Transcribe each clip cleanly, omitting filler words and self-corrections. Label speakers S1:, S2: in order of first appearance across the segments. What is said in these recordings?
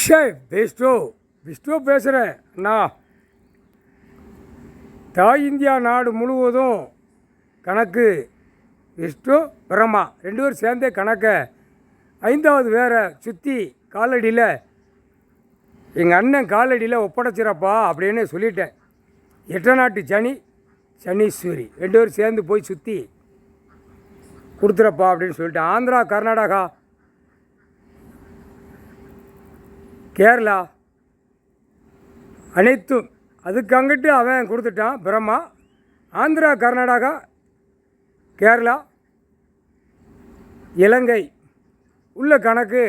S1: விஷ்ணு விஷ்ணு பேசுகிறேன் அண்ணா. தாய் இந்தியா நாடு முழுவதும் கணக்கு விஷ்ணு பிரம்மா 2 பேரும் சேர்ந்தே கணக்கை 5வது வேரை சுற்றி காலடியில் எங்கள் அண்ணன் காலடியில் ஒப்படைச்சிடப்பா அப்படின்னு சொல்லிட்டேன். 8 நாட்டு சனி சனீஸ்வரி 2 பேரும் சேர்ந்து போய் சுற்றி கொடுத்துறப்பா அப்படின்னு சொல்லிட்டேன். ஆந்திரா, கர்நாடகா, கேரளா அனைத்தும் அதுக்கு அங்கிட்டு அவன் கொடுத்துட்டான் பிரம்மா. ஆந்திரா, கர்நாடகா, கேரளா, இலங்கை உள்ள கணக்கு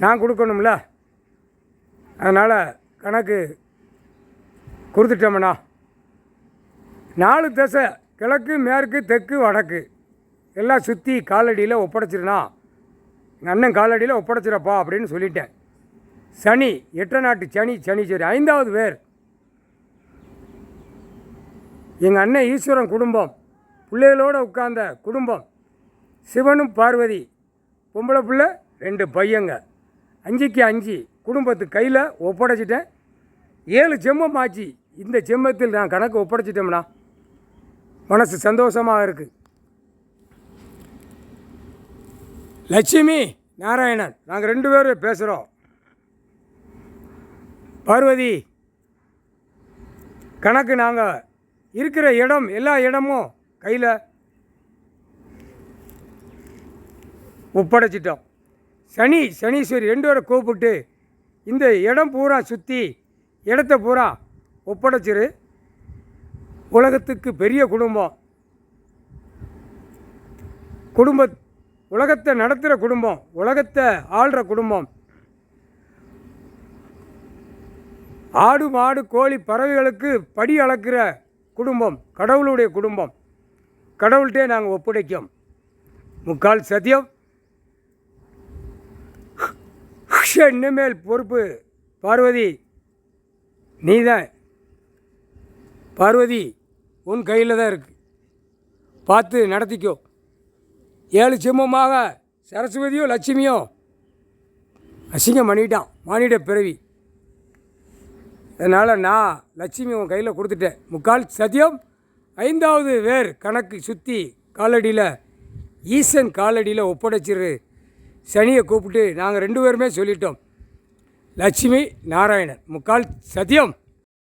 S1: நான் கொடுக்கணும்ல, அதனால் கணக்கு கொடுத்துட்டோம்ண்ணா. 4 திசை கிழக்கு, மேற்கு, தெற்கு, வடக்கு எல்லாம் சுற்றி காலடியில் ஒப்படைச்சிருண்ணா. எங்கள் அண்ணன் காலடியில் ஒப்படைச்சிடப்பா அப்படின்னு சொல்லிட்டேன். சனி 8 நாட்டு சனி சனீஸ்வரி 5வது வேர் எங்கள் அண்ணன் ஈஸ்வரன் குடும்பம், பிள்ளைகளோடு உட்கார்ந்த குடும்பம், சிவனும் பார்வதி, பொம்பளை பிள்ளை 2 பையங்க, 5க்கு 5 குடும்பத்து கையில் ஒப்படைச்சிட்டேன். 7 செம்மம் ஆச்சு. இந்த செம்மத்தில் நான் கணக்கு ஒப்படைச்சிட்டோம்னா மனசு சந்தோஷமாக இருக்குது. லட்சுமி நாராயணன் நாங்கள் 2 பேரும் பேசுகிறோம். பார்வதி கணக்கு நாங்கள் இருக்கிற இடம் எல்லா இடமும் கையில் ஒப்படைச்சிட்டோம். சனீஸ்வரி 2 பேரை கூப்பிட்டு இந்த இடம் பூரா சுற்றி இடத்த பூரா ஒப்படைச்சிரு. உலகத்துக்கு பெரிய குடும்பம், உலகத்தை நடத்துகிற குடும்பம், உலகத்தை ஆள்கிற குடும்பம், ஆடு மாடு கோழி பறவைகளுக்கு படி அளக்கிற குடும்பம், கடவுளுடைய குடும்பம். கடவுள்கிட்டே நாங்கள் ஒப்படைக்கோம். 3/4 சத்தியம். இனிமேல் பொறுப்பு பார்வதி நீதான். பார்வதி உன் கையில் தான் இருக்குது, பார்த்து நடத்திக்கோ. 7 செம்மமாக சரஸ்வதியோ லட்சுமியோ அசிங்கம் பண்ணிட்டான், மானிட பிறவி. அதனால் நான் லட்சுமி உன் கையில் கொடுத்துட்டேன். 3/4 சத்தியம். 5வது வேர் கணக்கு சுற்றி காலடியில் ஈசன் காலடியில் ஒப்படைச்சிரு. சனியை கூப்பிட்டு நாங்கள் 2 பேருமே சொல்லிட்டோம். லட்சுமி நாராயணன் 3/4 சத்தியம்.